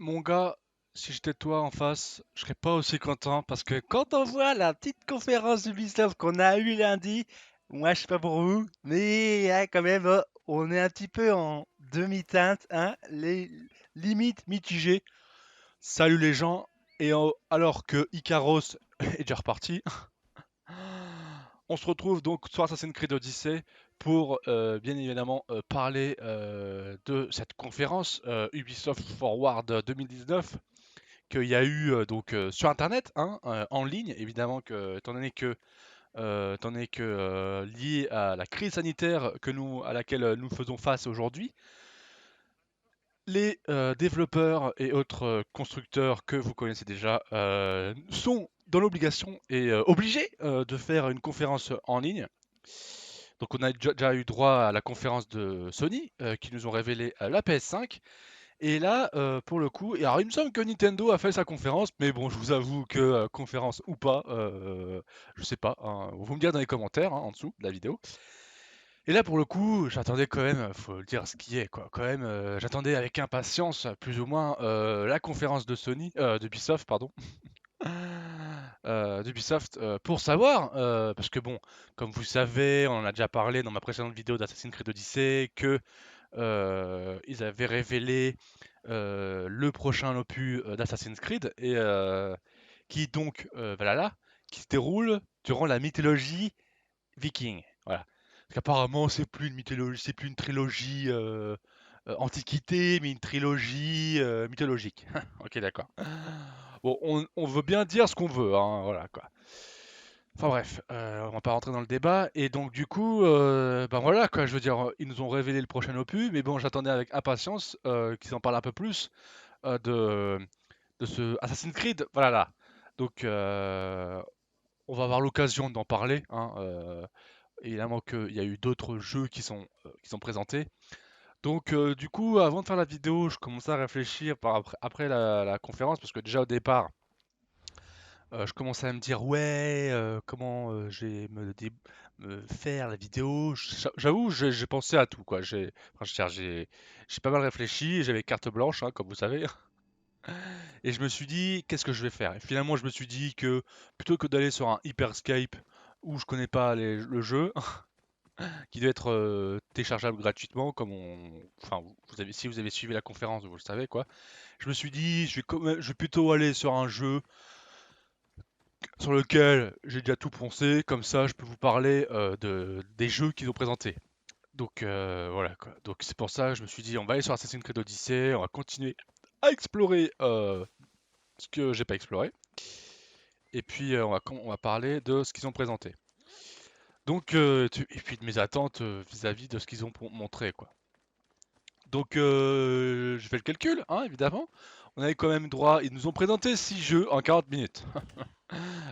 Mon gars, si j'étais toi en face, je serais pas aussi content parce que quand on voit la petite conférence d'Ubisoft qu'on a eue lundi, moi je sais pas pour vous, mais hein, quand même, on est un petit peu en demi-teinte, hein, les limites mitigées. Salut les gens, alors que Icaros est déjà reparti, on se retrouve donc sur Assassin's Creed Odyssey pour bien évidemment parler de cette conférence Ubisoft Forward 2019 qu'il y a eu sur internet, hein, en ligne, évidemment que lié à la crise sanitaire à laquelle nous faisons face aujourd'hui, les développeurs et autres constructeurs que vous connaissez déjà sont dans l'obligation et obligés de faire une conférence en ligne. Donc on a déjà eu droit à la conférence de Sony qui nous ont révélé la PS5. Et là, pour le coup, et alors il me semble que Nintendo a fait sa conférence, mais bon, je vous avoue que conférence ou pas, je sais pas, hein, vous me direz dans les commentaires hein, en dessous de la vidéo. Et là, pour le coup, j'attendais quand même, faut le dire ce qui est, quoi. Quand même, j'attendais avec impatience, plus ou moins, la conférence de d'Ubisoft, pardon, d'Ubisoft, pour savoir, parce que bon, comme vous savez, on en a déjà parlé dans ma précédente vidéo d'Assassin's Creed Odyssey, que ils avaient révélé le prochain opus d'Assassin's Creed et voilà, qui se déroule durant la mythologie viking. Voilà. Parce qu'apparemment c'est plus une mythologie, c'est plus une trilogie antiquité, mais une trilogie mythologique. Ok, d'accord. Bon, on veut bien dire ce qu'on veut, hein, voilà quoi. Enfin bref, on va pas rentrer dans le débat. Et donc du coup, ben voilà quoi, je veux dire, ils nous ont révélé le prochain opus, mais bon, j'attendais avec impatience qu'ils en parlent un peu plus euh, de, de ce Assassin's Creed. Voilà là. Donc on va avoir l'occasion d'en parler, hein, évidemment qu'il y a eu d'autres jeux qui sont présentés. Donc du coup, avant de faire la vidéo, je commençais à réfléchir après la conférence, parce que déjà au départ, je commençais à me dire ouais, comment me faire la vidéo. J'avoue, j'ai pensé à tout quoi. J'ai pas mal réfléchi, j'avais carte blanche, hein, comme vous savez, et je me suis dit qu'est-ce que je vais faire. Et finalement, je me suis dit que plutôt que d'aller sur un Hyperscape où je connais pas le jeu, qui doit être téléchargeable gratuitement, enfin, si vous avez suivi la conférence, vous le savez quoi. Je me suis dit, je vais plutôt aller sur un jeu sur lequel j'ai déjà tout poncé, comme ça je peux vous parler des jeux qu'ils ont présentés. Donc voilà quoi. Donc c'est pour ça que je me suis dit on va aller sur Assassin's Creed Odyssey, on va continuer à explorer ce que j'ai pas exploré. Et puis on va parler de ce qu'ils ont présenté. Donc et puis de mes attentes vis-à-vis de ce qu'ils ont montré quoi. Donc je fais le calcul, hein, évidemment. On avait quand même droit, ils nous ont présenté 6 jeux en 40 minutes.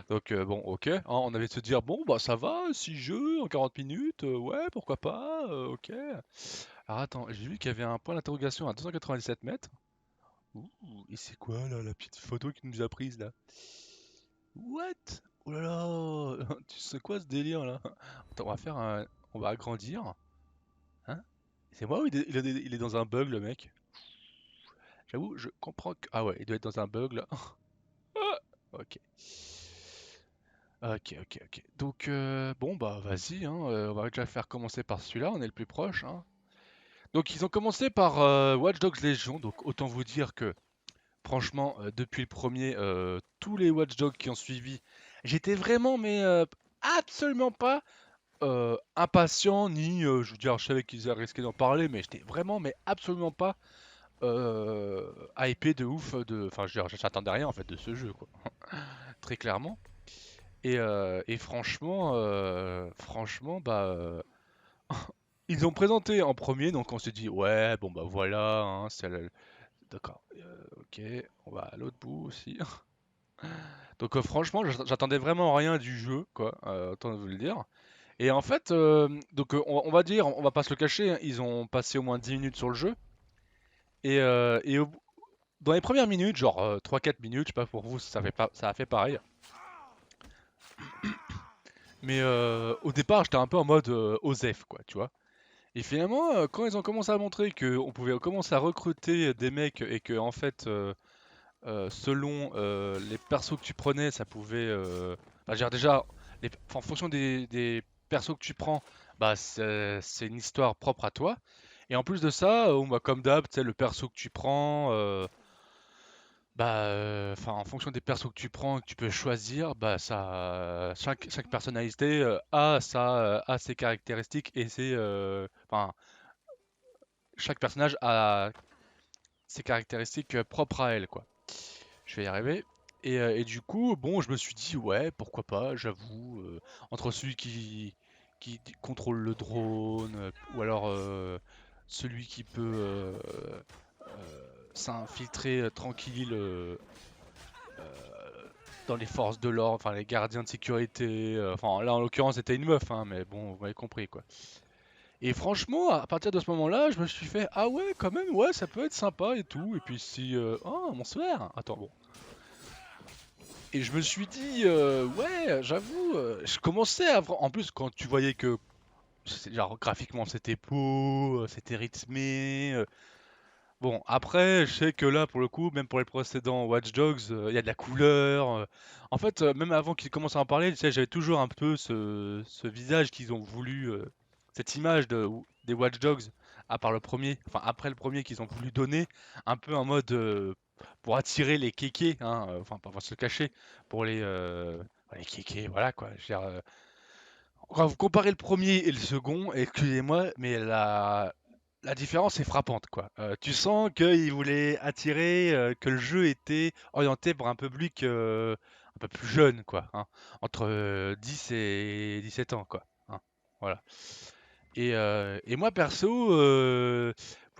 Donc bon, ok, hein, on avait de se dire, bon, bah ça va, 6 jeux en 40 minutes, ouais, pourquoi pas, ok. Alors attends, j'ai vu qu'il y avait un point d'interrogation à 297 mètres. Ouh, et c'est quoi là, la petite photo qu'il nous a prise là? What? Oh là là, tu sais quoi ce délire là? Attends, on va agrandir, hein? C'est moi ou il est dans un bug le mec? J'avoue, je comprends que... Ah ouais, il doit être dans un bug là. Ah, ok. Ok, ok, ok. Donc, bon, bah, vas-y, hein, on va déjà faire commencer par celui-là, on est le plus proche, hein. Donc, ils ont commencé par Watch Dogs Legion, donc autant vous dire que, franchement, depuis le premier, tous les Watch Dogs qui ont suivi, j'étais vraiment, mais absolument pas impatient, ni, je veux dire, je savais qu'ils allaient risquer d'en parler, mais j'étais vraiment, mais absolument pas hypé de ouf, enfin, je veux dire, j'attendais rien, en fait, de ce jeu, quoi, très clairement. Et franchement, bah, ils ont présenté en premier, donc on s'est dit, ouais, bon bah voilà, hein, d'accord, ok, on va à l'autre bout aussi. Donc franchement, j'attendais vraiment rien du jeu, quoi, autant vous le dire. Et en fait, on va dire, on va pas se le cacher, hein, ils ont passé au moins 10 minutes sur le jeu. Dans les premières minutes, genre 3-4 minutes, je sais pas pour vous, ça a fait pareil. Mais au départ, j'étais un peu en mode OZEF, quoi, tu vois. Et finalement, quand ils ont commencé à montrer qu'on pouvait commencer à recruter des mecs et que en fait, selon les persos que tu prenais, ça pouvait. Bah, je veux dire, déjà, en fonction des persos que tu prends, bah, c'est une histoire propre à toi. Et en plus de ça, bah, comme d'hab, tu sais, le perso que tu prends, bah, en fonction des persos que tu prends, que tu peux choisir, bah, chaque personnalité a ses caractéristiques et chaque personnage a ses caractéristiques propres à elle, quoi. Je vais y arriver. Et du coup, bon, je me suis dit, ouais, pourquoi pas, j'avoue, entre celui qui contrôle le drone, ou alors celui qui peut s'infiltrer tranquille dans les forces de l'ordre, enfin les gardiens de sécurité, enfin là en l'occurrence c'était une meuf, hein, mais bon, vous m'avez compris quoi. Et franchement, à partir de ce moment-là, je me suis fait, ah ouais, quand même, ouais, ça peut être sympa et tout. Et puis si, oh, bonsoir, attends, bon. Et je me suis dit, ouais, j'avoue, je commençais à voir. En plus, quand tu voyais que, genre, graphiquement, c'était beau, c'était rythmé. Bon, après, je sais que là, pour le coup, même pour les précédents Watch Dogs, il y a de la couleur. En fait, même avant qu'ils commencent à en parler, tu sais, j'avais toujours un peu ce visage qu'ils ont voulu, cette image des Watch Dogs, à part le premier, enfin après le premier qu'ils ont voulu donner, un peu en mode pour attirer les kékés, hein, enfin pas se cacher, pour les kékés, voilà quoi. Je veux dire, quand vous comparez le premier et le second, excusez-moi, mais la différence est frappante, quoi. Tu sens qu'ils voulaient attirer, que le jeu était orienté pour un public un peu plus jeune, quoi, hein, entre 10 et 17 ans, quoi, hein, voilà. Et moi, perso,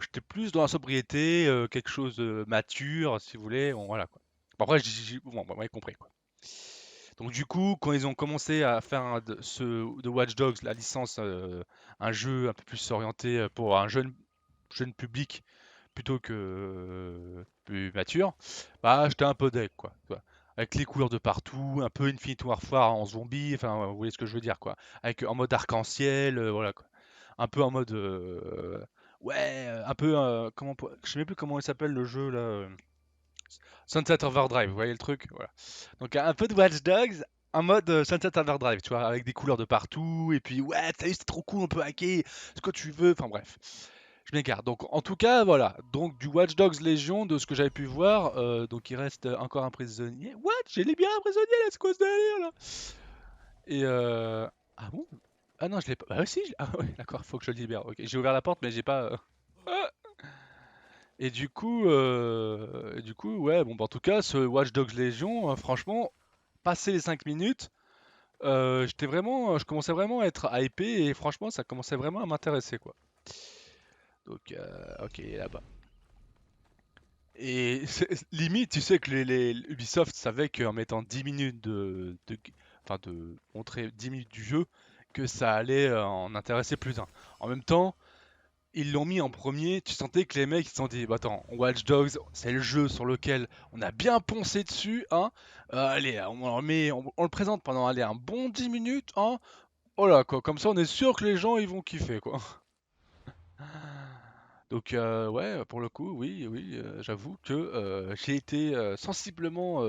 j'étais plus dans la sobriété, quelque chose de mature, si vous voulez, bon, voilà, quoi. Bon, après, bon, vous m'avez compris, quoi. Donc du coup, quand ils ont commencé à faire de Watch Dogs, la licence, un jeu un peu plus orienté pour un jeune public plutôt que plus mature, bah j'étais un peu deck quoi. Tu vois. Avec les couleurs de partout, un peu Infinite Warfare en zombie, enfin vous voyez ce que je veux dire quoi. Avec en mode arc-en-ciel, voilà quoi. Un peu en mode ouais, un peu je sais même plus comment il s'appelle le jeu là. Sunset Overdrive, vous voyez le truc? Voilà. Donc un peu de Watch Dogs en mode Sunset Overdrive, tu vois, avec des couleurs de partout, et puis ouais, salut, c'est trop cool, on peut hacker ce que tu veux, enfin bref. Je m'égare. Donc en tout cas, voilà. Donc du Watch Dogs Légion, de ce que j'avais pu voir, donc il reste encore un prisonnier. What? J'ai libéré un prisonnier, let's go ce délire là! Et ah bon? Ah non, je l'ai pas. Ah si, ah ouais, d'accord, faut que je le libère. Ok, j'ai ouvert la porte, mais j'ai pas. Ah. Et du coup, ouais, bon, bah, en tout cas, ce Watch Dogs Légion, franchement, passé les 5 minutes, je commençais vraiment à être hypé et franchement, ça commençait vraiment à m'intéresser, quoi. Donc, ok, là-bas. Et limite, tu sais que Ubisoft savait qu'en mettant 10 minutes enfin, de montrer 10 minutes du jeu, que ça allait en intéresser plus d'un. En même temps, ils l'ont mis en premier, tu sentais que les mecs ils se sont dit, bah attends, Watch Dogs, c'est le jeu sur lequel on a bien poncé dessus, hein. Allez, on le présente pendant allez, un bon 10 minutes, hein. Oh là, quoi, comme ça on est sûr que les gens ils vont kiffer, quoi. Donc ouais, pour le coup, oui, oui, j'avoue que j'ai été sensiblement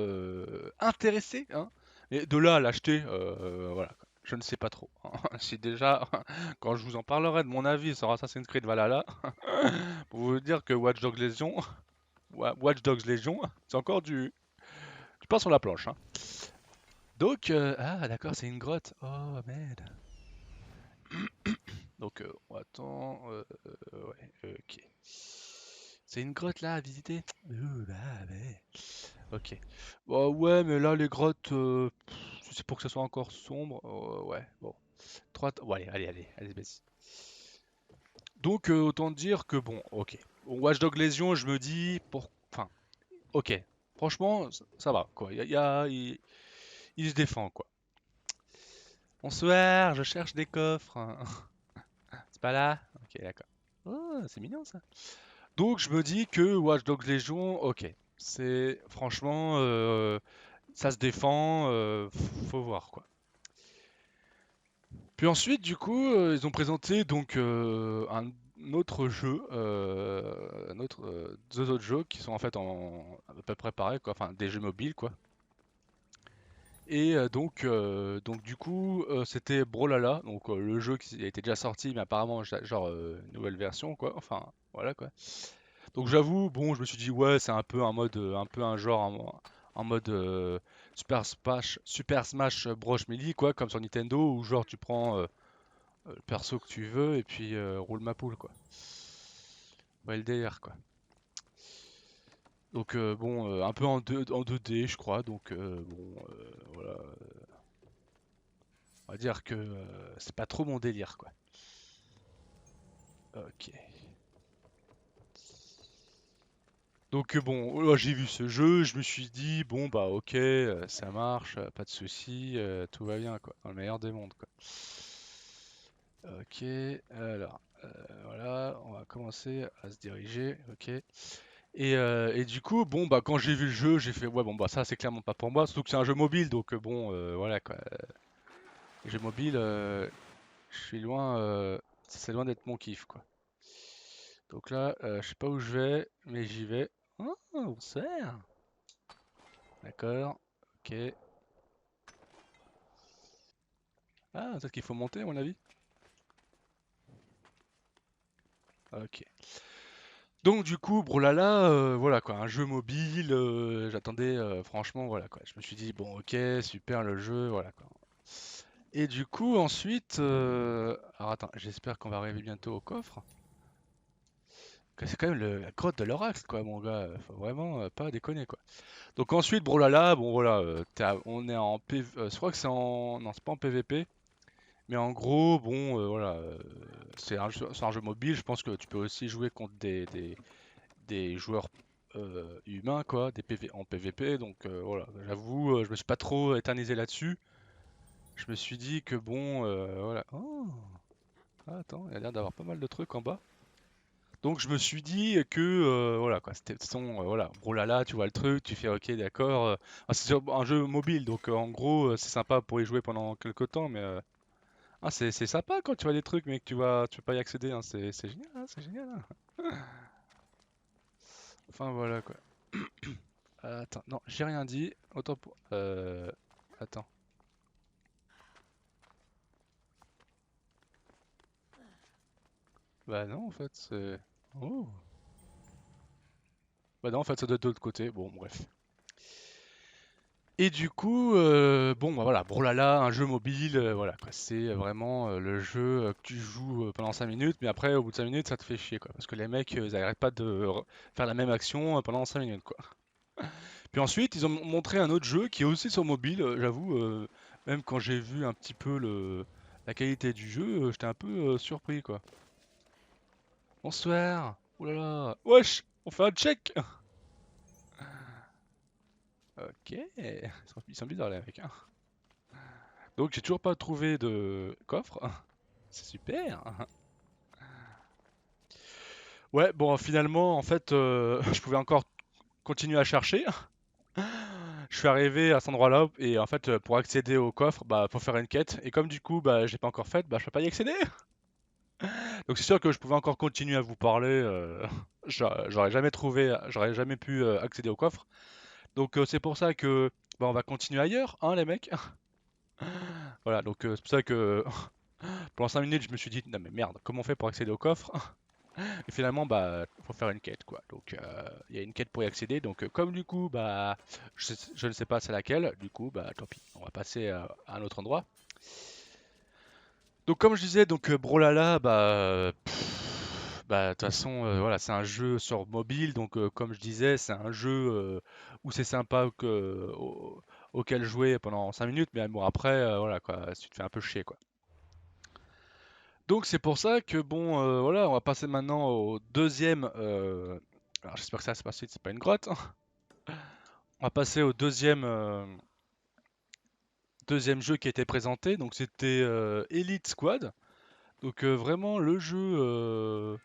intéressé, hein. Et de là à l'acheter, voilà, quoi. Je ne sais pas trop, hein. Si déjà, quand je vous en parlerai de mon avis sur Assassin's Creed Valhalla, pour vous dire que Watch Dogs Legion, c'est encore du pain sur la planche, hein. Donc, ah d'accord, c'est une grotte. Oh merde. Donc, attends, ouais, ok. C'est une grotte là à visiter? Bah ouais. Ok. Bah ouais, mais là les grottes, si c'est pour que ça soit encore sombre. Ouais, bon. Bon, allez, vas-y. Donc autant dire que bon, ok. Bon, Watch Dogs Légion, je me dis enfin, ok. Franchement, ça va quoi. Il se défend quoi. Bonsoir, je cherche des coffres. C'est pas là? Ok, d'accord. Oh, c'est mignon ça. Donc je me dis que Watch Dogs Légion, ok. C'est franchement, ça se défend, faut voir quoi. Puis ensuite, du coup, ils ont présenté donc un autre jeu, deux autres jeux qui sont en fait à peu près pareils, quoi, enfin des jeux mobiles, quoi. Et donc du coup, c'était Brawlhalla, donc le jeu qui a été déjà sorti, mais apparemment genre nouvelle version, quoi. Enfin, voilà quoi. Donc j'avoue, bon, je me suis dit ouais, c'est un peu un mode, un peu un genre en mode Super Smash Bros Melee, quoi, comme sur Nintendo, où genre tu prends le perso que tu veux et puis roule ma poule, quoi. Ouais, le délire, quoi. Donc bon, un peu en 2D, je crois. Donc bon, voilà, on va dire que c'est pas trop mon délire, quoi. Ok. Donc bon, j'ai vu ce jeu, je me suis dit bon bah ok, ça marche, pas de souci, tout va bien, quoi, dans le meilleur des mondes, quoi. Ok, alors voilà, on va commencer à se diriger, ok. Et du coup, bon bah quand j'ai vu le jeu, j'ai fait ouais bon bah ça c'est clairement pas pour moi, surtout que c'est un jeu mobile, donc bon voilà quoi. Jeu mobile, je suis loin, c'est loin d'être mon kiff, quoi. Donc là, je sais pas où je vais, mais j'y vais. Oh, bonsoir. D'accord. Ok. Ah, peut-être qu'il faut monter, à mon avis. Ok. Donc du coup, Brawlhalla, voilà quoi, un jeu mobile. J'attendais, franchement, voilà quoi. Je me suis dit bon, ok, super le jeu, voilà quoi. Et du coup, ensuite, alors attends, j'espère qu'on va arriver bientôt au coffre. Que c'est quand même la grotte de l'Orax, quoi, mon gars. Faut vraiment pas déconner, quoi. Donc ensuite, Brawlhalla, bon voilà, on est en PV, je crois que c'est en, non, c'est pas en PVP, mais en gros, bon, voilà, c'est un jeu mobile. Je pense que tu peux aussi jouer contre des joueurs humains, quoi, des PV, en PVP. Donc voilà, j'avoue, je me suis pas trop éternisé là-dessus. Je me suis dit que bon, voilà. Oh, ah, attends, il y a l'air d'avoir pas mal de trucs en bas. Donc je me suis dit que voilà quoi, c'était voilà, Brawlhalla, tu vois le truc, tu fais ok d'accord. C'est sur un jeu mobile, donc en gros c'est sympa pour y jouer pendant quelques temps, mais c'est sympa quand tu vois des trucs mais que tu peux pas y accéder, hein, c'est génial, hein, c'est génial, hein. Enfin voilà quoi. Attends, non, j'ai rien dit. Autant pour. Attends. Bah non en fait c'est. Oh. Bah non en fait c'est de l'autre côté. Bon bref. Et du coup, bon, bah voilà, Brawlhalla, un jeu mobile, voilà, quoi. C'est vraiment le jeu que tu joues pendant 5 minutes, mais après, au bout de 5 minutes, ça te fait chier, quoi. Parce que les mecs, ils arrêtent pas de faire la même action pendant 5 minutes, quoi. Puis ensuite, ils ont montré un autre jeu qui est aussi sur mobile, j'avoue, même quand j'ai vu un petit peu la qualité du jeu, j'étais un peu surpris, quoi. Bonsoir! Oh là là! Wesh! On fait un check! Ok, ils sont bizarres les mecs, hein. Donc j'ai toujours pas trouvé de coffre. C'est super. Ouais, bon, finalement, en fait, je pouvais encore continuer à chercher. Je suis arrivé à cet endroit-là et en fait, pour accéder au coffre, bah, faut faire une quête. Et comme du coup, bah, j'ai pas encore faite, bah, je peux pas y accéder. Donc c'est sûr que je pouvais encore continuer à vous parler. J'aurais jamais trouvé, j'aurais jamais pu accéder au coffre. Donc c'est pour ça que, bah, on va continuer ailleurs, hein, les mecs. Voilà, donc c'est pour ça que pendant 5 minutes, je me suis dit, non mais merde, comment on fait pour accéder au coffre? Et finalement, bah, faut faire une quête, quoi. Donc, il y a une quête pour y accéder. Donc, comme du coup, bah, je ne sais pas c'est laquelle, du coup, bah, tant pis. On va passer à un autre endroit. Donc, comme je disais, donc Brawlhalla, bah, de toute façon, voilà, c'est un jeu sur mobile. Donc, comme je disais, c'est un jeu où c'est sympa auquel jouer pendant 5 minutes. Mais bon, après, voilà, quoi, tu te fais un peu chier, quoi. Donc c'est pour ça que bon, voilà, on va passer maintenant au deuxième. Alors j'espère que ça se passe vite, c'est pas une grotte. On va passer au deuxième jeu qui a été présenté. Donc c'était Elite Squad. Donc vraiment le jeu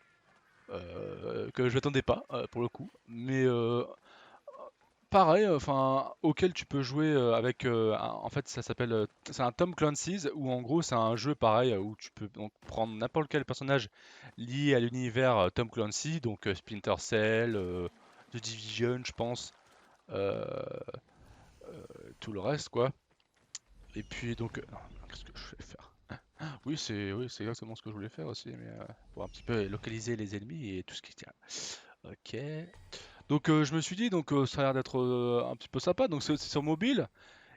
que je n'attendais pas pour le coup. Mais pareil, enfin, auquel tu peux jouer avec. En fait, ça s'appelle. C'est un Tom Clancy's où en gros, c'est un jeu pareil où tu peux donc prendre n'importe quel personnage lié à l'univers Tom Clancy, donc Splinter Cell, The Division, je pense, euh, tout le reste, quoi. Et puis donc. Qu'est-ce que je vais faire? Oui, c'est exactement ce que je voulais faire aussi, mais pour un petit peu localiser les ennemis et tout ce qui tient. Ok. Donc je me suis dit, donc ça a l'air d'être un petit peu sympa, donc c'est sur mobile.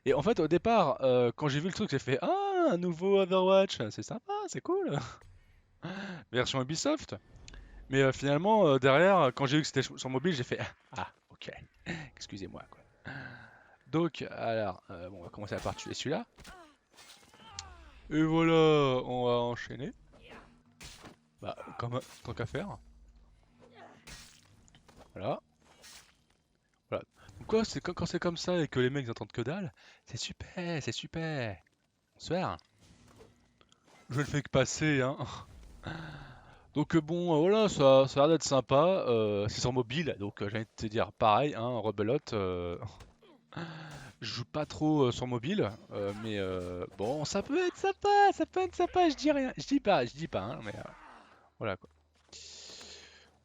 Et en fait au départ, quand j'ai vu le truc, j'ai fait ah un nouveau Overwatch, c'est sympa, c'est cool, version Ubisoft. Mais finalement derrière, quand j'ai vu que c'était sur mobile, j'ai fait ah ok, excusez-moi quoi. Donc alors bon, on va commencer par tuer celui-là. Et voilà, on va enchaîner. Bah comme tant qu'à faire. Voilà. Voilà. Donc quoi, c'est quand c'est comme ça et que les mecs n'entendent que dalle, c'est super, c'est super. Bonsoir. Je le fais que passer, hein. Donc bon, voilà, ça a l'air d'être sympa. C'est sur mobile, donc j'ai envie de te dire pareil, hein, rebelote. Je joue pas trop sur mobile, mais bon, ça peut être sympa, ça peut être sympa. Je dis rien, je dis pas, hein, mais voilà quoi.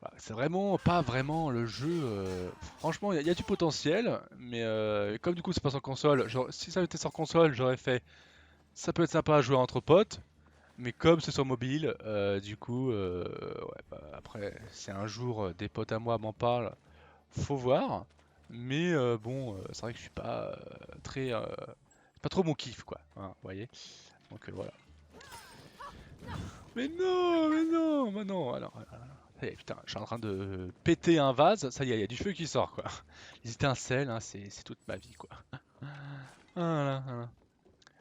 Voilà, c'est vraiment pas vraiment le jeu. Franchement, il y a du potentiel, mais comme du coup c'est pas sur console, si ça avait été sur console, j'aurais fait. Ça peut être sympa à jouer entre potes. Mais comme c'est sur mobile, du coup, ouais, bah, après, si un jour des potes à moi m'en parlent, faut voir. Mais bon, c'est vrai que je suis pas très, c'est pas trop mon kiff, quoi. Hein, vous voyez. Donc voilà. Mais non, mais non, mais non. Alors, ça y est, putain, je suis en train de péter un vase. Ça y est, il y a du feu qui sort, quoi. Les étincelles, hein, c'est toute ma vie, quoi. Voilà, voilà.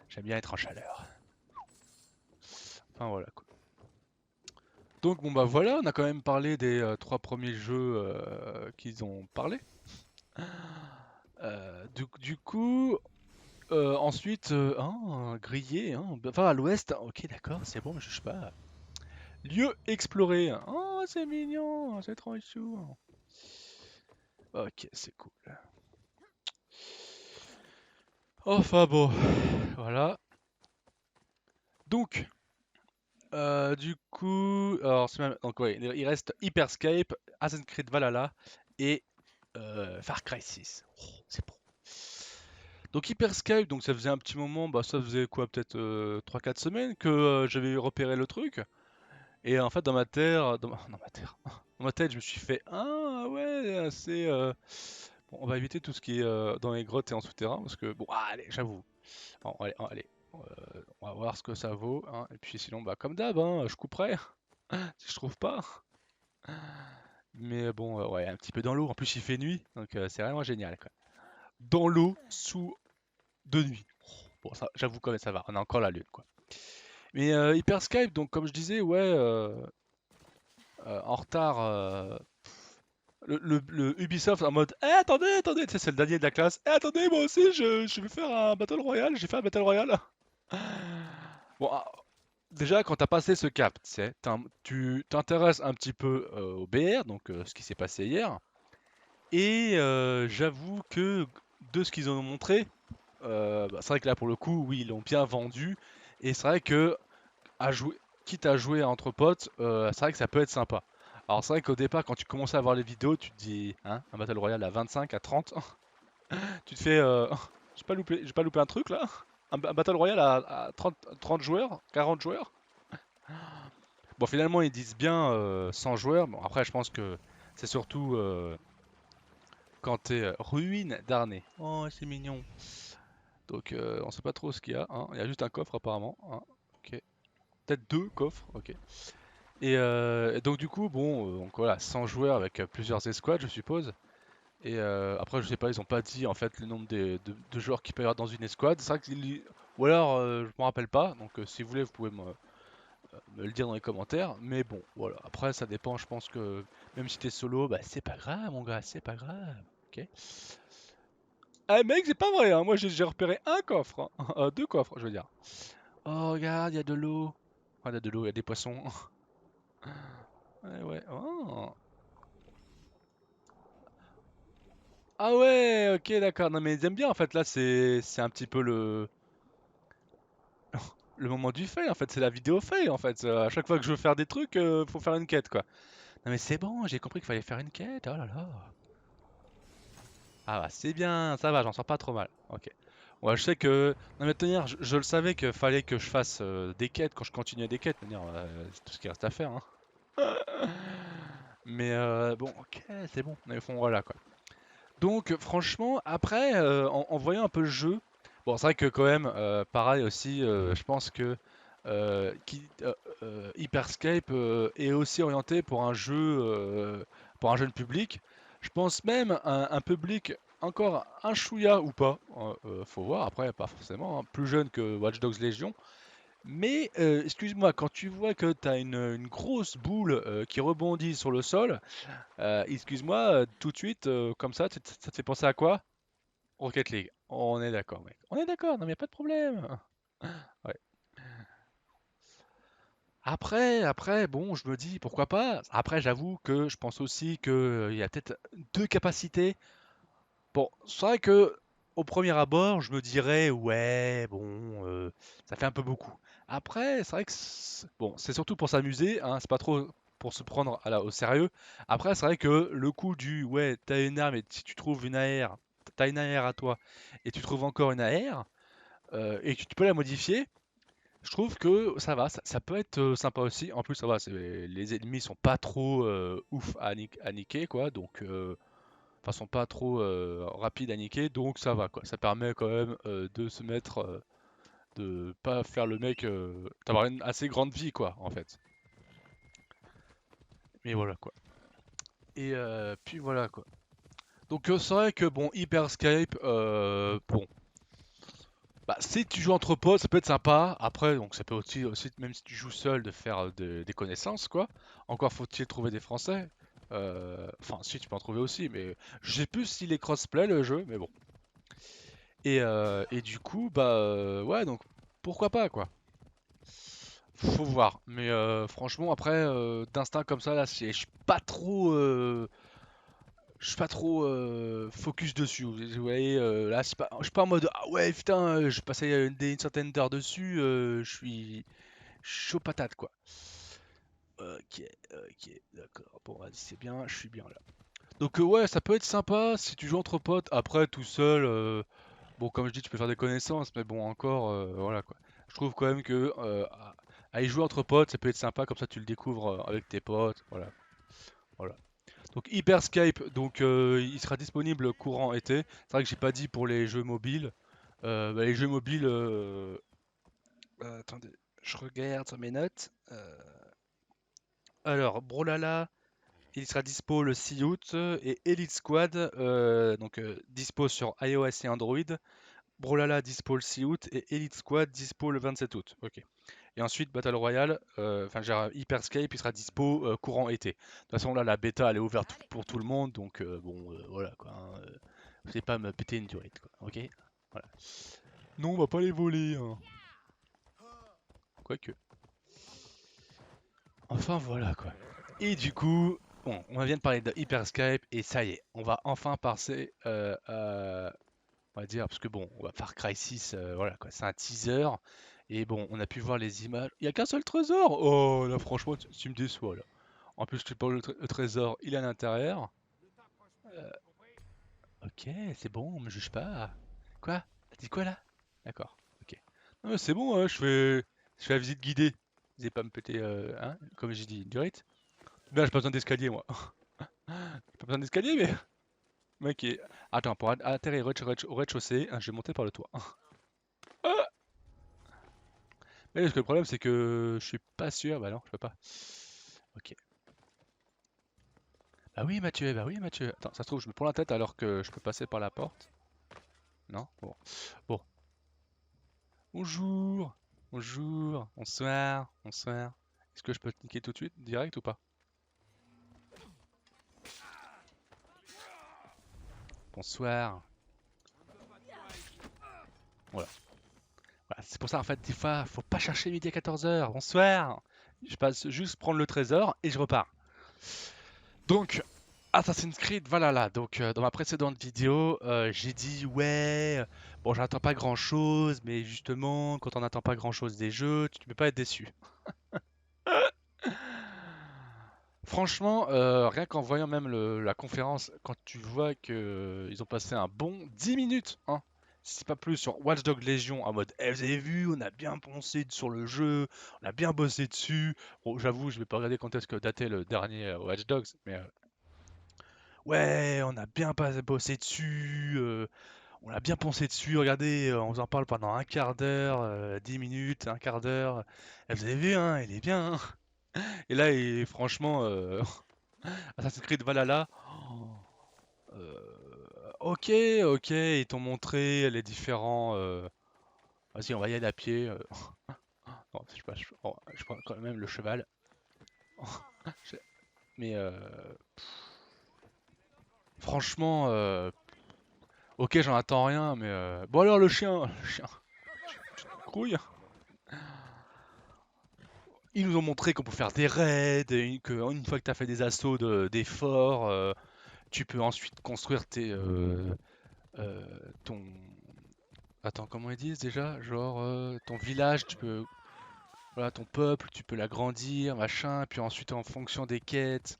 J'aime bien être en chaleur. Enfin voilà, quoi. Donc bon bah voilà, on a quand même parlé des trois premiers jeux qu'ils ont parlé. Du coup, ensuite, hein, grillé, hein, enfin à l'ouest, ok d'accord, c'est bon, mais je sais pas. Lieu exploré, oh c'est mignon, c'est trop chou. Ok, c'est cool. Enfin bon, voilà. Donc, du coup, alors donc ouais, il reste Hyperscape, Assassin's Creed Valhalla et Far Cry 6. Oh, c'est bon. Donc Hyperscape, donc ça faisait un petit moment, bah ça faisait quoi, peut-être 3-4 semaines que j'avais repéré le truc. Et en fait dans ma terre, dans ma terre, dans ma tête je me suis fait ah ouais c'est bon, on va éviter tout ce qui est dans les grottes et en souterrain parce que bon allez j'avoue, bon, allez, on va voir ce que ça vaut, hein. Et puis sinon bah comme d'hab hein, je couperai si je trouve pas. Mais bon ouais un petit peu dans l'eau, en plus il fait nuit donc c'est vraiment génial quoi. Dans l'eau sous de nuit. Bon, ça, j'avoue quand même, ça va, on a encore la lune, quoi. Mais Hyper Skype, donc comme je disais, ouais, en retard, le Ubisoft en mode, attendez, attendez, tu sais, c'est le dernier de la classe, attendez, moi aussi, je vais faire un Battle Royale, j'ai fait un Battle Royale. Bon, déjà, quand t'as passé ce cap, tu sais, tu t'intéresses un petit peu au BR, donc ce qui s'est passé hier, et j'avoue que de ce qu'ils en ont montré, bah, c'est vrai que là, pour le coup, oui, ils l'ont bien vendu, et c'est vrai que à jouer, quitte à jouer entre potes, c'est vrai que ça peut être sympa. Alors c'est vrai qu'au départ, quand tu commences à voir les vidéos, tu te dis, hein, un Battle Royale à 25, à 30, tu te fais, j'ai pas loupé un truc là? Un Battle Royale à 30 joueurs, 40 joueurs? Bon finalement ils disent bien 100 joueurs, bon après je pense que c'est surtout quand t'es ruine d'Arnée. Oh c'est mignon. Donc on sait pas trop ce qu'il y a, hein. Il y a juste un coffre apparemment, hein. Ok. Peut-être deux coffres, ok. Et donc du coup, bon, donc voilà, 100 joueurs avec plusieurs escouades, je suppose. Et après, je sais pas, ils ont pas dit en fait le nombre de joueurs qu'il peut y avoir dans une escouade. C'est vrai que ou alors je m'en rappelle pas. Donc si vous voulez, vous pouvez me le dire dans les commentaires. Mais bon, voilà. Après, ça dépend. Je pense que même si t'es solo, bah c'est pas grave, mon gars, c'est pas grave. Ok. Ah mec, c'est pas vrai. Hein. Moi, j'ai repéré un coffre, hein. Deux coffres, je veux dire. Oh regarde, il y a de l'eau. Enfin, il y a de l'eau, il y a des poissons. Ouais, ouais. Oh. Ah ouais, ok, d'accord. Non mais ils aiment bien en fait. Là, c'est un petit peu le moment du fail en fait. C'est la vidéo fail en fait. À chaque fois que je veux faire des trucs, faut faire une quête quoi. Non mais c'est bon, j'ai compris qu'il fallait faire une quête. Oh là là. Ah bah c'est bien, ça va, j'en sors pas trop mal. Ok. Ouais, je sais que. Non mais tenir, je le savais qu'il fallait que je fasse des quêtes quand je continuais des quêtes. Tenir, c'est tout ce qui reste à faire. Hein. Mais bon, ok, c'est bon. Mais bon, voilà quoi. Donc franchement, après, en voyant un peu le jeu, bon, c'est vrai que quand même, pareil aussi, je pense que Hyperscape est aussi orienté pour un jeune public. Je pense même un public encore un chouïa ou pas, faut voir. Après, pas forcément, hein, plus jeune que Watch Dogs Legion. Mais excuse-moi, quand tu vois que tu as une grosse boule qui rebondit sur le sol, excuse-moi, tout de suite, comme ça, ça te fait penser à quoi? Rocket League. On est d'accord, mec. On est d'accord, non, mais y a pas de problème. Ouais. Après, bon, je me dis, pourquoi pas? Après, j'avoue que je pense aussi qu'il y a peut-être deux capacités. Bon, c'est vrai que au premier abord, je me dirais, ouais, bon, ça fait un peu beaucoup. Après, c'est vrai que, bon, c'est surtout pour s'amuser, hein, c'est pas trop pour se prendre au sérieux. Après, c'est vrai que le coup du, ouais, t'as une arme et si tu trouves une AR, t'as une AR à toi et tu trouves encore une AR et que tu peux la modifier, je trouve que ça va, ça peut être sympa aussi. En plus, ça va, les ennemis sont pas trop ouf à niquer, quoi, donc. Enfin, sont pas trop rapides à niquer, donc ça va quoi. Ça permet quand même de se mettre, de pas faire le mec, d'avoir une assez grande vie quoi en fait. Mais voilà quoi. Et puis voilà quoi. Donc c'est vrai que bon, Hyperscape, bon, bah si tu joues entre potes, ça peut être sympa. Après, donc ça peut aussi même si tu joues seul, de faire des connaissances quoi. Encore faut-il trouver des Français. Enfin, si tu peux en trouver aussi, mais je sais plus s'il est crossplay le jeu, mais bon. Et du coup, bah ouais, donc pourquoi pas quoi. Faut voir. Mais franchement, après, d'instinct comme ça, là, je suis pas trop, focus dessus. Vous voyez, là, je suis pas en mode ah ouais, putain, je passais une centaine d'heures dessus, je suis chaud patate quoi. Ok, ok, d'accord. Bon, vas-y, c'est bien, je suis bien là. Donc ouais, ça peut être sympa si tu joues entre potes. Après, tout seul. Bon, comme je dis, tu peux faire des connaissances, mais bon, encore, voilà quoi. Je trouve quand même que à y jouer entre potes, ça peut être sympa, comme ça tu le découvres avec tes potes, voilà. Voilà. Donc Hyperscape, donc il sera disponible courant été. C'est vrai que j'ai pas dit pour les jeux mobiles. Bah, les jeux mobiles, attendez, je regarde sur mes notes. Alors, Brolala, il sera dispo le 6 août et Elite Squad, donc dispo sur iOS et Android. Brawlhalla dispo le 6 août et Elite Squad dispo le 27 août. Ok. Et ensuite Battle Royale, enfin j'ai Hyperscape, il sera dispo courant été. De toute façon là la bêta elle est ouverte pour tout le monde, donc bon voilà quoi. Hein, c'est pas me péter une durite quoi. Ok. Voilà. Non on va pas les voler. Hein. Quoique. Enfin voilà quoi. Et du coup, bon, on vient de parler de Hyperscape et ça y est, on va enfin passer on va dire, parce que bon, on va Far Cry 6, voilà quoi, c'est un teaser. Et bon, on a pu voir les images. Il n'y a qu'un seul trésor! Oh là, franchement, tu me déçois là. En plus, tu parles le trésor, il est à l'intérieur. Euh, ok, c'est bon, on me juge pas. Quoi? T'as dit quoi là? D'accord, ok. Non, mais c'est bon, hein, je fais la visite guidée. N'hésitez pas à me péter, hein, comme j'ai dit, du rite. Ben, j'ai pas besoin d'escalier, moi. J'ai pas besoin d'escalier, mais. Mec, attends, pour atterrir au rez-de-chaussée, hein, je vais monter par le toit. Oui, parce que le problème, c'est que je suis pas sûr. Bah non, je peux pas. Ok. Bah oui, Mathieu, bah oui, Mathieu. Attends, ça se trouve, je me prends la tête alors que je peux passer par la porte. Non? Bon. Bon. Bonjour. Bonjour. Bonsoir. Bonsoir. Est-ce que je peux te niquer tout de suite, direct ou pas? Bonsoir. Voilà. Voilà, c'est pour ça, en fait, des fois, faut pas chercher midi à 14h. Bonsoir. Je passe juste prendre le trésor et je repars. Donc, Assassin's Creed Valhalla. Donc, dans ma précédente vidéo, j'ai dit ouais, bon, j'attends pas grand-chose, mais justement, quand on n'attend pas grand-chose des jeux, tu ne peux pas être déçu. Franchement, rien qu'en voyant même la conférence, quand tu vois que ils ont passé un bon 10 minutes, hein, si c'est pas plus, sur Watch Dogs Legion, en mode, eh, vous avez vu, on a bien poncé sur le jeu, on a bien bossé dessus. Bon, j'avoue, je vais pas regarder quand est-ce que datait le dernier Watch Dogs, mais ouais, on a bien bossé dessus, on a bien pensé dessus. Regardez, on vous en parle pendant un quart d'heure, 10 minutes, un quart d'heure. Eh, vous avez vu, hein, il est bien, hein. Et là, franchement, Assassin's Creed Valhalla, ok, ok, ils t'ont montré les différents. Vas-y, on va y aller à pied. Non, je sais pas, je prends quand même le cheval. Je- Mais franchement, ok, j'en attends rien, mais bon alors le chien, tu te grouilles. Ils nous ont montré qu'on peut faire des raids, et que une fois que tu as fait des assauts des forts, tu peux ensuite construire euh, ton. Attends, comment ils disent déjà? Genre ton village, tu peux. Voilà, ton peuple, tu peux l'agrandir, machin, puis ensuite en fonction des quêtes,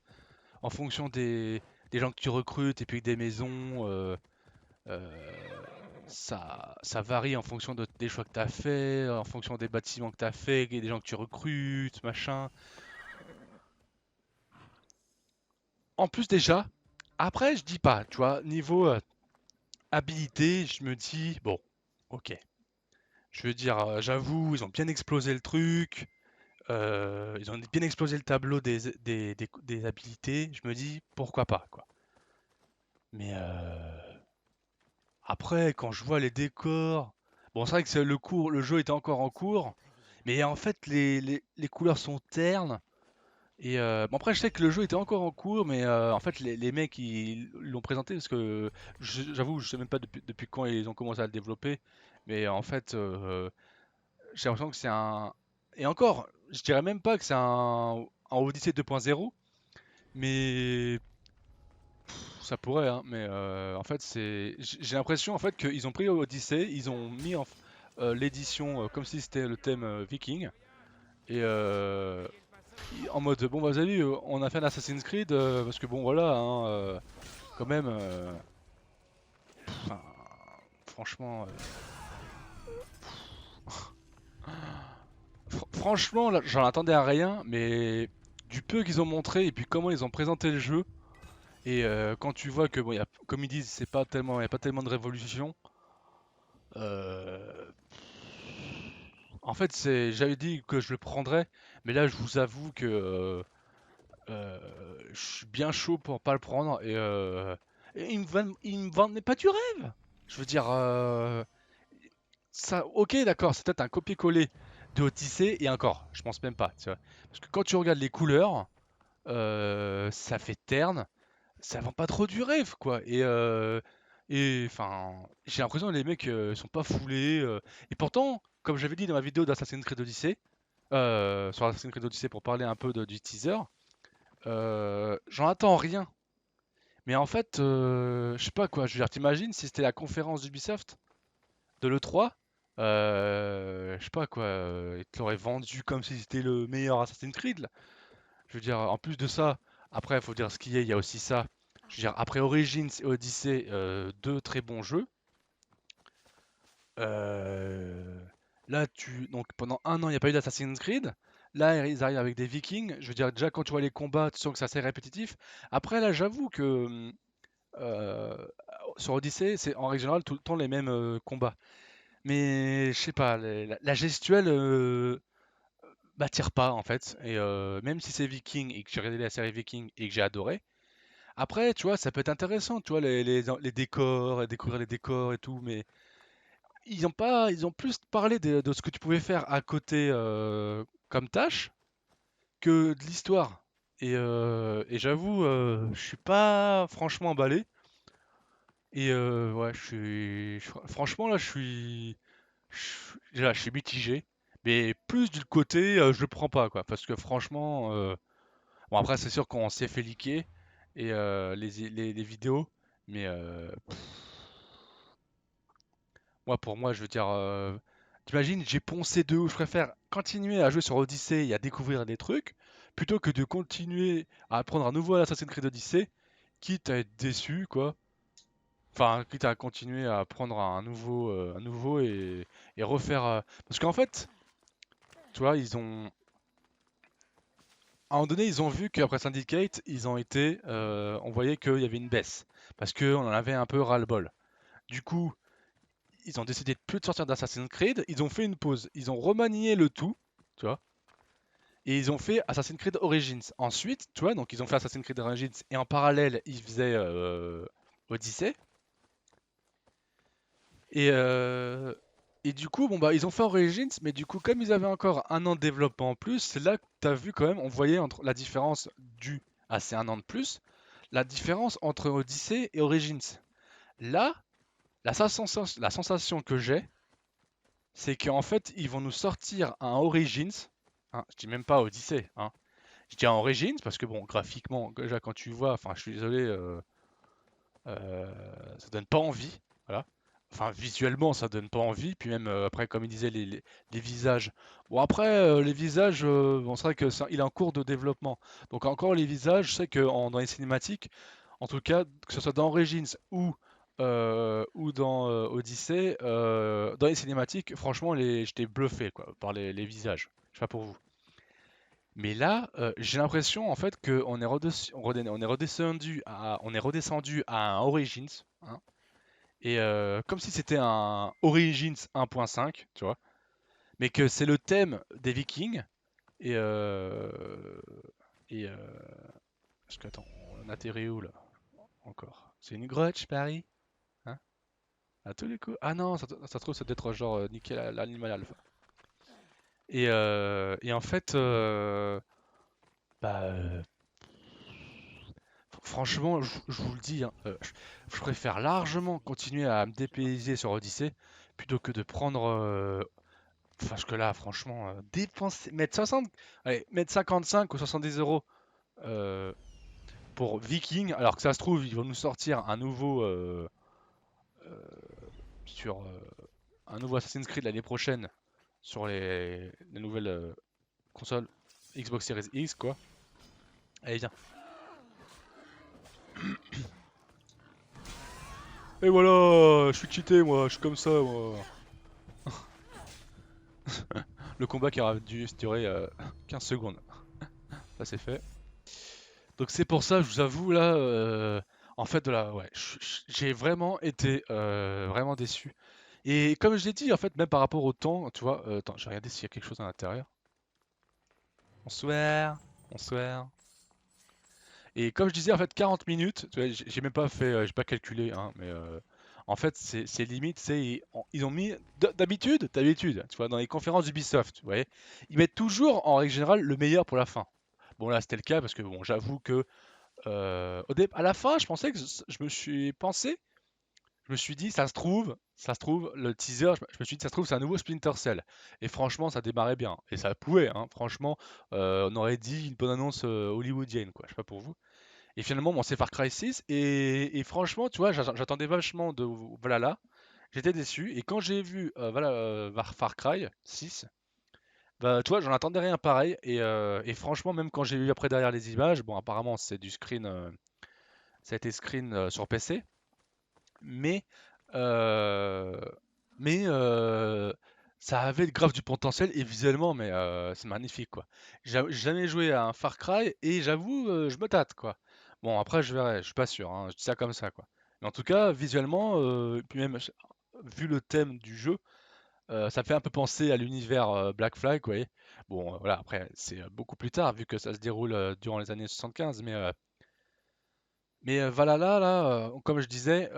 en fonction des gens que tu recrutes, et puis des maisons, euh, ça varie en fonction des choix que tu as fait, en fonction des bâtiments que tu as fait, et des gens que tu recrutes, machin. En plus déjà, après je dis pas, tu vois, niveau habilité, je me dis, bon, ok. Je veux dire, j'avoue, ils ont bien explosé le truc. Ils ont bien explosé le tableau des habilités. Je me dis, pourquoi pas, quoi. Mais après, quand je vois les décors, bon, c'est vrai que le jeu était encore en cours, mais en fait, les couleurs sont ternes. Et bon, après, je sais que le jeu était encore en cours, mais en fait, les mecs, ils l'ont présenté parce que j'avoue, je sais même pas depuis quand ils ont commencé à le développer, mais en fait, j'ai l'impression que c'est un. Et encore, je dirais même pas que c'est un Odyssey 2.0, mais ça pourrait, hein. Mais en fait, j'ai l'impression en fait qu'ils ont pris Odyssey, ils ont mis l'édition comme si c'était le thème Viking, et en mode bon, bah, vous avez vu, on a fait un Assassin's Creed parce que bon, voilà, hein, quand même, enfin, franchement, franchement, là, j'en attendais à rien, mais du peu qu'ils ont montré et puis comment ils ont présenté le jeu. Et quand tu vois que, bon, comme ils disent, c'est pas tellement, il n'y a pas tellement de révolution. euh, En fait, j'avais dit que je le prendrais, mais là, je vous avoue que je suis bien chaud pour pas le prendre. Et ils me vendent mais pas du rêve. Je veux dire, ça, ok, d'accord, c'est peut-être un copier-coller de Odyssey et encore, je pense même pas. Tu vois. Parce que quand tu regardes les couleurs, ça fait terne. Ça vend pas trop du rêve, quoi. Et enfin, j'ai l'impression que les mecs sont pas foulés. Et pourtant, comme j'avais dit dans ma vidéo d'Assassin's Creed Odyssey, sur Assassin's Creed Odyssey pour parler un peu du teaser, j'en attends rien. Mais en fait, je sais pas quoi. Je veux dire, t'imagines si c'était la conférence d'Ubisoft de l'E3, je sais pas quoi, ils te l'auraient vendu comme si c'était le meilleur Assassin's Creed, là. Je veux dire, en plus de ça, après, il faut dire ce qu'il y a, il y a aussi ça. Je veux dire, après Origins et Odyssey, deux très bons jeux. Euh, Là, donc pendant un an, il n'y a pas eu d'Assassin's Creed. Là, ils arrivent avec des Vikings. Je veux dire, déjà, quand tu vois les combats, tu sens que c'est assez répétitif. Après, là, j'avoue que euh, sur Odyssey, c'est en règle générale tout le temps les mêmes combats. Mais je sais pas, la gestuelle m'attire pas en fait. Et même si c'est Viking et que j'ai regardé la série Viking et que j'ai adoré, après, tu vois, ça peut être intéressant, tu vois, les décors, et découvrir les décors et tout, mais ils ont pas, ils ont plus parlé de ce que tu pouvais faire à côté comme tâche que de l'histoire. Et j'avoue, je suis pas franchement emballé. Et ouais, franchement là, je suis mitigé. Mais plus du côté, je le prends pas quoi, parce que franchement, bon après c'est sûr qu'on s'est fait liquer. et les vidéos. Mais moi, pour moi, je veux dire, t'imagines, j'ai poncé de ouf. Je préfère continuer à jouer sur Odyssey et à découvrir des trucs plutôt que de continuer à apprendre un nouveau Assassin's Creed Odyssey, quitte à être déçu, quoi. Enfin, quitte à continuer à apprendre un nouveau et refaire. Parce qu'en fait, tu vois, à un moment donné, ils ont vu qu'après Syndicate, on voyait qu'il y avait une baisse parce qu'on en avait un peu ras-le-bol. Du coup, ils ont décidé de plus de sortir d'Assassin's Creed. Ils ont fait une pause. Ils ont remanié le tout, tu vois. Et ils ont fait Assassin's Creed Origins. Ensuite, tu vois, donc ils ont fait Assassin's Creed Origins et en parallèle, ils faisaient Odyssey. Et, euh, et du coup, bon bah, ils ont fait Origins, mais du coup, comme ils avaient encore un an de développement en plus, c'est là que tu as vu quand même, on voyait entre la différence due à ces un an de plus, la différence entre Odyssey et Origins. Là, la sensation que j'ai, c'est qu'en fait, ils vont nous sortir un Origins. Hein, je dis même pas Odyssey. Hein. Je dis un Origins parce que, bon, graphiquement, déjà quand tu vois, enfin, je suis désolé, ça donne pas envie. Voilà. Enfin, visuellement, ça donne pas envie. Puis même, après, comme il disait, les visages. Bon, après, les visages, bon, c'est vrai que il est en cours de développement. Donc, encore les visages, je sais que dans les cinématiques, en tout cas, que ce soit dans Origins ou dans Odyssey, dans les cinématiques, franchement, j'étais bluffé quoi, par les visages. Je sais pas pour vous. Mais là, j'ai l'impression en fait qu'on est, on est redescendu à un Origins, hein, et comme si c'était un Origins 1.5, tu vois, mais que c'est le thème des Vikings, et, et parce que attends, on atterrit où là encore? C'est une grotte, Paris? Hein? À tous les coups. Ah non, ça se trouve, ça doit être genre niquer l'animal alpha. Et en fait, bah, franchement, je vous le dis, hein, je préfère largement continuer à me dépayser sur Odyssey plutôt que de prendre. Parce que là, franchement, dépenser, mettre 60, allez, mettre 55 ou 70 € euh, pour Viking, alors que ça se trouve, ils vont nous sortir euh, sur un nouveau Assassin's Creed l'année prochaine sur les nouvelles consoles Xbox Series X, quoi. Allez, viens. Et voilà, je suis cheaté, moi, je suis comme ça, moi. Le combat qui aura dû durer 15 secondes. Ça, c'est fait. Donc, c'est pour ça, je vous avoue, là, en fait, ouais, j'ai vraiment été vraiment déçu. Et comme je l'ai dit, en fait, même par rapport au temps, tu vois, attends, je vais regarder s'il y a quelque chose à l'intérieur. Bonsoir, bonsoir. Et comme je disais, en fait, 40 minutes, tu vois, j'ai même pas fait, j'ai pas calculé, hein, mais en fait, c'est limite, ils ont mis, d'habitude, tu vois, dans les conférences d'Ubisoft, tu vois, ils mettent toujours, en règle générale, le meilleur pour la fin. Bon, là, c'était le cas, parce que, bon, j'avoue que, à la fin, je pensais que je me suis pensé, je me suis dit, ça se trouve, le teaser, je me suis dit, ça se trouve, c'est un nouveau Splinter Cell. Et franchement, ça démarrait bien. Et ça pouvait, hein, franchement, on aurait dit une bonne annonce hollywoodienne, quoi, je sais pas pour vous. Et finalement, bon, c'est Far Cry 6. Et franchement, tu vois, j'attendais vachement de Valhalla. J'étais déçu. Et quand j'ai vu Far Cry 6, bah, tu vois, j'en attendais rien pareil. Et franchement, même quand j'ai vu après derrière les images, bon, apparemment, c'est du screen, ça a été screen sur PC. Mais, euh, mais ça avait grave du potentiel. Et visuellement, mais c'est magnifique, quoi. J'ai jamais joué à un Far Cry. Et j'avoue, je me tâte, quoi. Bon, après, je verrai, je suis pas sûr, hein, je dis ça comme ça, quoi. Mais en tout cas, visuellement, puis même vu le thème du jeu, ça fait un peu penser à l'univers Black Flag, vous voyez. Bon, voilà, après, c'est beaucoup plus tard, vu que ça se déroule durant les années 75, mais Valhalla, là, comme je disais,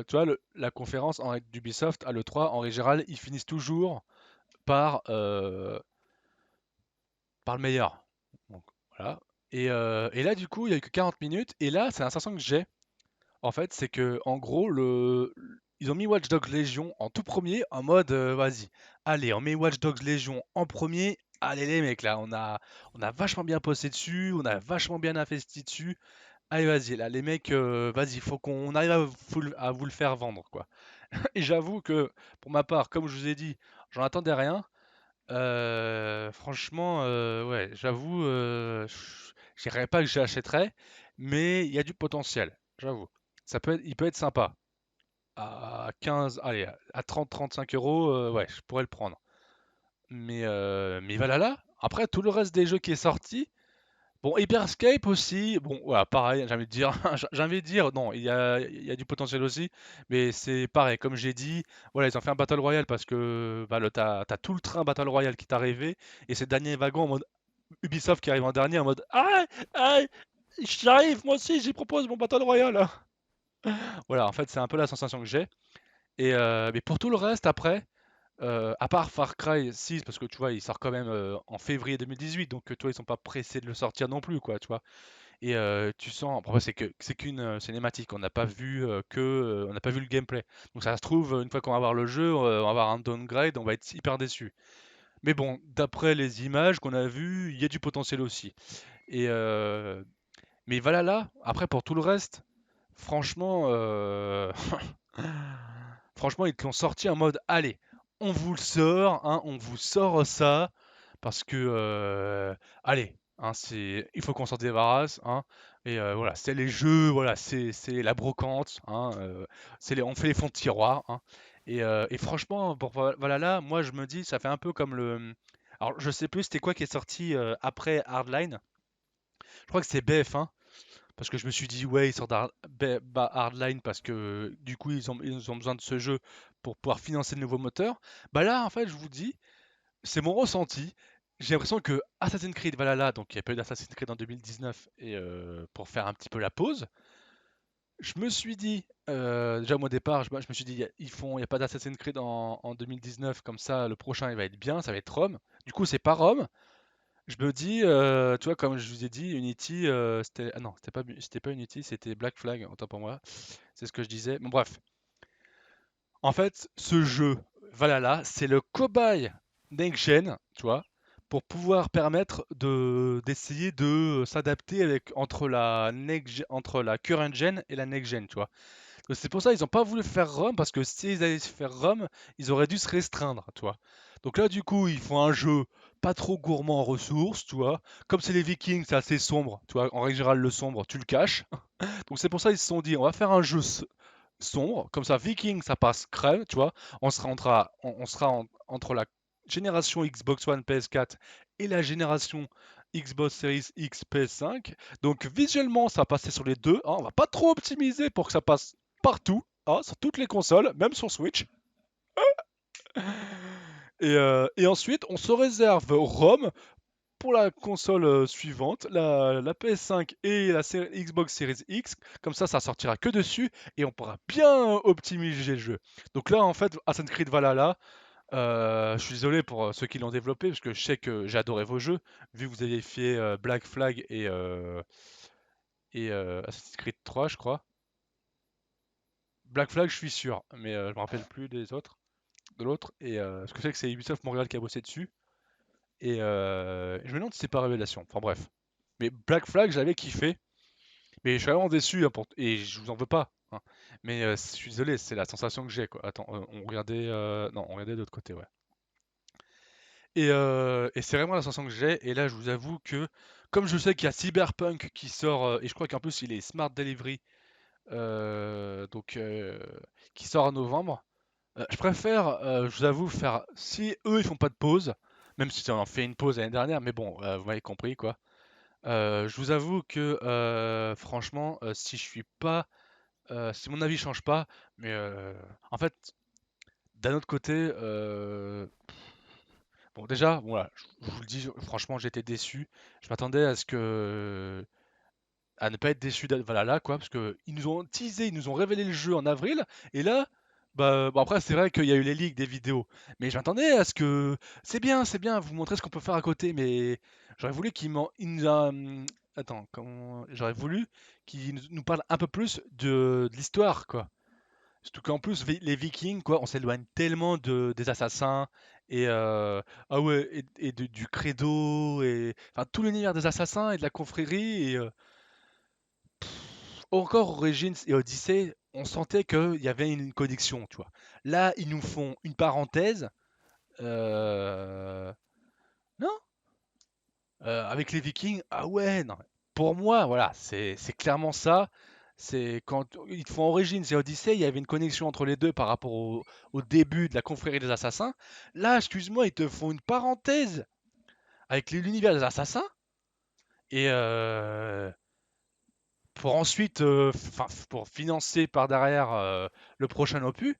tu vois, la conférence d'Ubisoft à l'E3, en général, ils finissent toujours par, par le meilleur. Donc, voilà. Et là, du coup, il y a eu que 40 minutes, et là, c'est un sensation que j'ai. En fait, c'est que en gros, ils ont mis Watch Dogs Legion en tout premier, en mode vas-y, allez, on met Watch Dogs Legion en premier. Allez les mecs, là, on a vachement bien posé dessus, on a vachement bien investi dessus. allez vas-y là, les mecs, vas-y, faut qu'on arrive à vous le faire vendre, quoi. Et j'avoue que, pour ma part, comme je vous ai dit, j'en attendais rien. Franchement, ouais, j'avoue, je dirais pas que j'achèterais, mais il y a du potentiel, j'avoue. Il peut être sympa. À 15, allez, à 30-35 euros, ouais, je pourrais le prendre. Mais voilà là. Après, tout le reste des jeux qui est sorti. Bon, Hyperscape aussi. Bon, voilà, pareil, j'ai envie de dire. J'ai envie de dire, non, il y a du potentiel aussi. Mais c'est pareil, comme j'ai dit, voilà, ils ont fait un Battle Royale parce que bah, t'as tout le train Battle Royale qui est arrivé. Et c'est le dernier wagon en mode Ubisoft qui arrive en dernier en mode ah, ah, j'arrive, moi aussi, j'y propose mon Battle Royale. Voilà, en fait, c'est un peu la sensation que j'ai. Mais pour tout le reste, après. À part Far Cry 6, parce que tu vois, il sort quand même en février 2018, donc toi, ils sont pas pressés de le sortir non plus, quoi, tu vois. Et tu sens, après, c'est qu'une cinématique, on n'a pas vu le gameplay. Donc ça se trouve, une fois qu'on va voir le jeu, on va avoir un downgrade, on va être hyper déçu. Mais bon, d'après les images qu'on a vues, il y a du potentiel aussi. Et mais voilà là, après pour tout le reste, franchement, franchement, ils te l'ont sorti en mode, allez, on vous le sort, hein, on vous sort ça, parce que, allez, hein, il faut qu'on s'en débarrasse, hein, et voilà, c'est les jeux, voilà, c'est la brocante, hein, on fait les fonds de tiroir, hein, et franchement, pour Valhalla, moi je me dis, ça fait un peu comme alors je sais plus, c'était quoi qui est sorti après Hardline? Je crois que c'est BF1. Parce que je me suis dit, ouais, ils sortent Hardline parce que du coup, ils ont besoin de ce jeu pour pouvoir financer le nouveau moteur. Bah là, en fait, je vous dis, c'est mon ressenti. J'ai l'impression que Assassin's Creed Valhalla, donc il n'y a pas eu d'Assassin's Creed en 2019, et pour faire un petit peu la pause, je me suis dit, déjà moi au départ, je me suis dit, il n'y a pas d'Assassin's Creed en 2019, comme ça, le prochain, il va être bien, ça va être Rome. Du coup, c'est pas Rome. Je me dis, tu vois, comme je vous ai dit, Unity, c'était. Ah non, c'était pas Unity, c'était Black Flag, autant pour moi. C'est ce que je disais. Bon, bref. En fait, ce jeu, Valhalla, c'est le cobaye next-gen, tu vois, pour pouvoir permettre d'essayer de s'adapter entre la current-gen et la next-gen, tu vois. C'est pour ça qu'ils n'ont pas voulu faire Rome, parce que s'ils allaient faire Rome, ils auraient dû se restreindre, tu vois. Donc là, du coup, ils font un jeu pas trop gourmand en ressources, tu vois. Comme c'est les Vikings, c'est assez sombre, tu vois. En règle générale, le sombre, tu le caches. Donc c'est pour ça qu'ils se sont dit, on va faire un jeu sombre, comme ça, Vikings, ça passe crème, tu vois. On sera entre la génération Xbox One PS4 et la génération Xbox Series X PS5. Donc visuellement, ça va passer sur les deux, hein. On va pas trop optimiser pour que ça passe partout, hein, sur toutes les consoles, même sur Switch. Et ensuite, on se réserve ROM pour la console suivante, la PS5 et la Xbox Series X. Comme ça sortira que dessus et on pourra bien optimiser le jeu. Donc là, en fait, Assassin's Creed Valhalla, je suis désolé pour ceux qui l'ont développé parce que je sais que j'ai adoré vos jeux, vu que vous avez fait Black Flag et Assassin's Creed 3, je crois. Black Flag, je suis sûr, mais je me rappelle plus de l'autre. Et ce que c'est que c'est Ubisoft Montréal qui a bossé dessus. Et je me demande si c'est pas Révélation. Enfin bref. Mais Black Flag, j'avais kiffé. Mais je suis vraiment déçu, hein, et je vous en veux pas, hein. Mais je suis désolé, c'est la sensation que j'ai, quoi. Attends, on regardait, non, on regardait de l'autre côté, ouais. Et c'est vraiment la sensation que j'ai. Et là, je vous avoue que, comme je sais qu'il y a Cyberpunk qui sort, et je crois qu'en plus il est Smart Delivery, donc qui sort en novembre, je préfère, je vous avoue, si eux ils font pas de pause, même si on en fait une pause l'année dernière, mais bon, vous m'avez compris, quoi. Je vous avoue que franchement, si mon avis change pas, mais en fait, d'un autre côté, bon déjà, voilà, je vous le dis, franchement, j'étais déçu. Je m'attendais à ne pas être déçu de Valhalla, quoi, parce que ils nous ont teasé, ils nous ont révélé le jeu en avril, et là, bah, bon après c'est vrai qu'il y a eu les leaks des vidéos, mais je m'attendais à ce que c'est bien, vous montrer ce qu'on peut faire à côté, mais j'aurais voulu attends, j'aurais voulu qu'ils nous parlent un peu plus de l'histoire, quoi. Surtout qu'en plus, les Vikings, quoi, on s'éloigne tellement des assassins et ah ouais, du credo et enfin tout l'univers des assassins et de la confrérie et encore Origins et Odyssey, on sentait qu'il y avait une connexion, tu vois. Là, ils nous font une parenthèse. euh, Non, avec les Vikings, ah ouais, non. Pour moi, voilà, c'est clairement ça. C'est quand ils te font Origins et Odyssey, il y avait une connexion entre les deux par rapport au début de la confrérie des assassins. Là, excuse-moi, ils te font une parenthèse avec l'univers des assassins et pour ensuite, pour financer par derrière le prochain opus.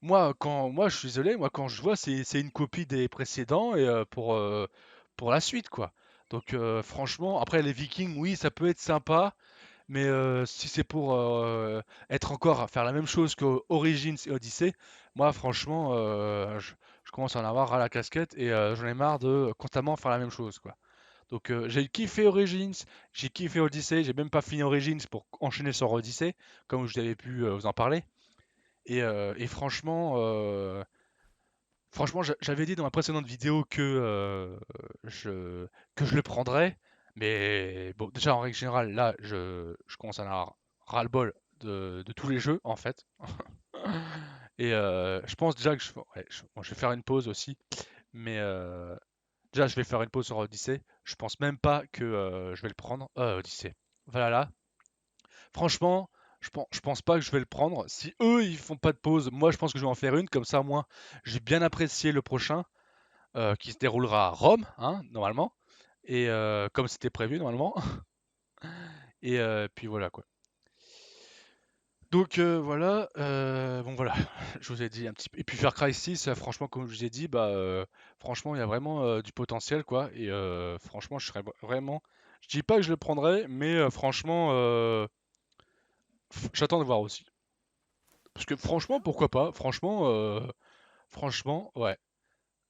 Moi, je suis désolé, moi, quand je vois, c'est une copie des précédents et pour la suite, quoi. Donc, franchement, après, les Vikings, oui, ça peut être sympa, mais si c'est pour être encore à faire la même chose que Origins et Odyssey, moi, franchement, je commence à en avoir à la casquette et j'en ai marre de constamment faire la même chose, quoi. Donc, j'ai kiffé Origins, j'ai kiffé Odyssey, j'ai même pas fini Origins pour enchaîner sur Odyssey, comme je l'avais pu vous en parler. Et franchement, j'avais dit dans ma précédente vidéo que je le prendrais, mais bon, déjà en règle générale, là, je commence à en avoir ras-le-bol de tous les jeux, en fait. Et je pense déjà que ouais, bon, je vais faire une pause aussi, mais déjà, je vais faire une pause sur Odyssey. Je pense même pas que je vais le prendre. Odyssey. Voilà. Franchement, je pense pas que je vais le prendre. Si eux, ils font pas de pause, moi, je pense que je vais en faire une. Comme ça, moi, j'ai bien apprécié le prochain, qui se déroulera à Rome, hein, normalement. Et comme c'était prévu, normalement. Et puis voilà, quoi. Donc voilà, bon voilà, je vous ai dit un petit peu. Et puis Far Cry 6, franchement, comme je vous ai dit, bah franchement, il y a vraiment du potentiel, quoi. Et franchement, je serais vraiment. Je dis pas que je le prendrais, mais franchement, j'attends de voir aussi. Parce que franchement, pourquoi pas? Franchement, ouais.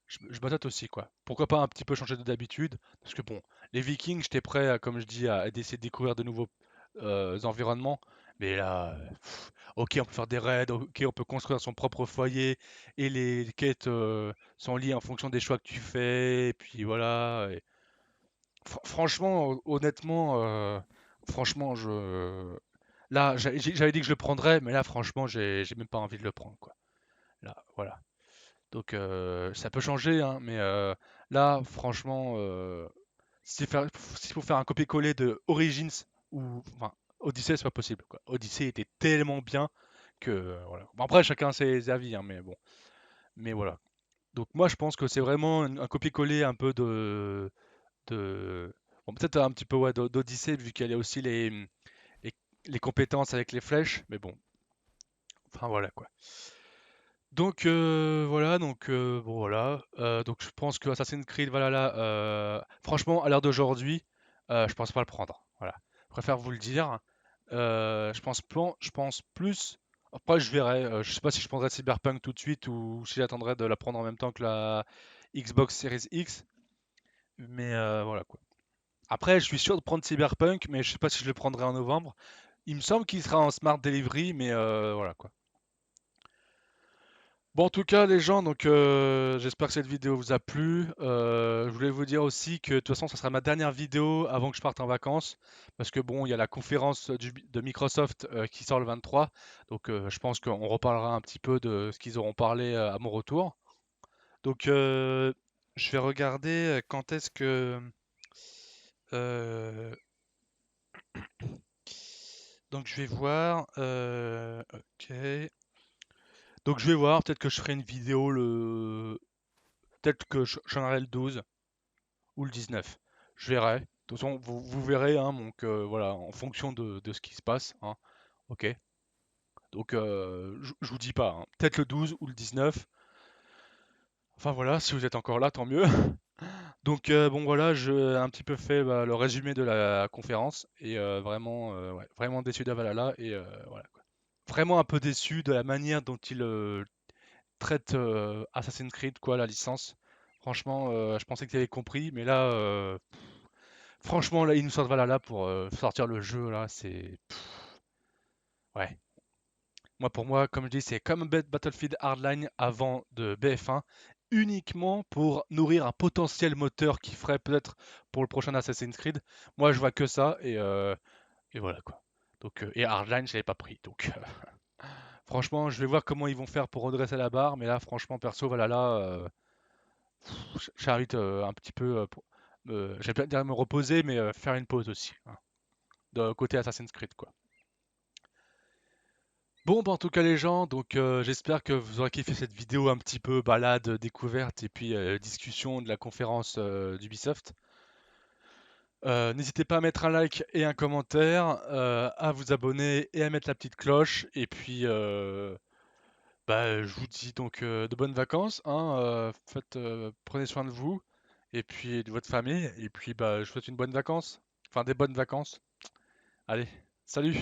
Je m'attends aussi, quoi. Pourquoi pas un petit peu changer d'habitude? Parce que bon, les Vikings, j'étais prêt, comme je dis, à essayer de découvrir de nouveaux environnements. Mais là, ok, on peut faire des raids, ok, on peut construire son propre foyer, et les quêtes sont liées en fonction des choix que tu fais, et puis voilà. Et franchement, honnêtement, franchement, là, j'avais dit que je le prendrais, mais là, franchement, j'ai même pas envie de le prendre, quoi. Là, voilà. Donc ça peut changer, hein, mais là, franchement, s'il faut faire un copier-coller de Origins ou enfin, Odyssey, c'est pas possible, quoi. Odyssey était tellement bien que voilà. Bon, après, chacun ses avis, hein, mais bon, mais voilà. Donc moi, je pense que c'est vraiment un copier-coller un peu de bon, peut-être un petit peu ouais, d'Odyssey vu qu'elle a aussi les les compétences avec les flèches, mais bon, enfin voilà quoi. Donc voilà, donc bon voilà, donc je pense que Assassin's Creed Valhalla, franchement à l'heure d'aujourd'hui, je pense pas le prendre. Voilà, je préfère vous le dire. Je pense plus. Après je verrai. Je sais pas si je prendrais Cyberpunk tout de suite ou si j'attendrai de la prendre en même temps que la Xbox Series X. Mais voilà quoi. Après je suis sûr de prendre Cyberpunk, mais je sais pas si je le prendrai en novembre. Il me semble qu'il sera en Smart Delivery, mais voilà quoi. Bon, en tout cas, les gens, donc j'espère que cette vidéo vous a plu. Je voulais vous dire aussi que de toute façon, ça sera ma dernière vidéo avant que je parte en vacances. Parce que bon, il y a la conférence de Microsoft qui sort le 23. Donc je pense qu'on reparlera un petit peu de ce qu'ils auront parlé à mon retour. Donc je vais regarder quand est-ce que... euh, donc je vais voir... ok. Donc je vais voir, peut-être que je ferai une vidéo le... Peut-être que j'en aurai le 12. Ou le 19. Je verrai. De toute façon, vous verrez, hein, donc voilà, en fonction de ce qui se passe, hein. Ok. Donc je vous dis pas, hein. Peut-être le 12 ou le 19. Enfin voilà, si vous êtes encore là, tant mieux. Donc bon voilà, j'ai un petit peu fait bah, le résumé de la conférence et vraiment, ouais, vraiment déçu d'Avalala et voilà quoi. Vraiment un peu déçu de la manière dont il traite Assassin's Creed, quoi, la licence. Franchement, je pensais que tu avais compris, mais là, franchement, là, ils nous sortent Valhalla pour sortir le jeu, là, c'est... Ouais. Moi, pour moi, comme je dis, c'est comme Battlefield Hardline avant de BF1, uniquement pour nourrir un potentiel moteur qui ferait peut-être pour le prochain Assassin's Creed. Moi, je vois que ça, et voilà, quoi. Donc, et Hardline, je l'avais pas pris. Donc, franchement, je vais voir comment ils vont faire pour redresser la barre. Mais là, franchement, perso, voilà, là, j'invite un petit peu, j'allais pas dire me reposer, mais faire une pause aussi, hein, de côté Assassin's Creed, quoi. Bon, bah, en tout cas, les gens, donc j'espère que vous aurez kiffé cette vidéo un petit peu balade, découverte et puis discussion de la conférence d'Ubisoft. N'hésitez pas à mettre un like et un commentaire, à vous abonner et à mettre la petite cloche. Et puis, bah, je vous dis donc de bonnes vacances, hein, prenez soin de vous et puis de votre famille. Et puis, bah, je vous souhaite une bonne vacances, enfin des bonnes vacances. Allez, salut!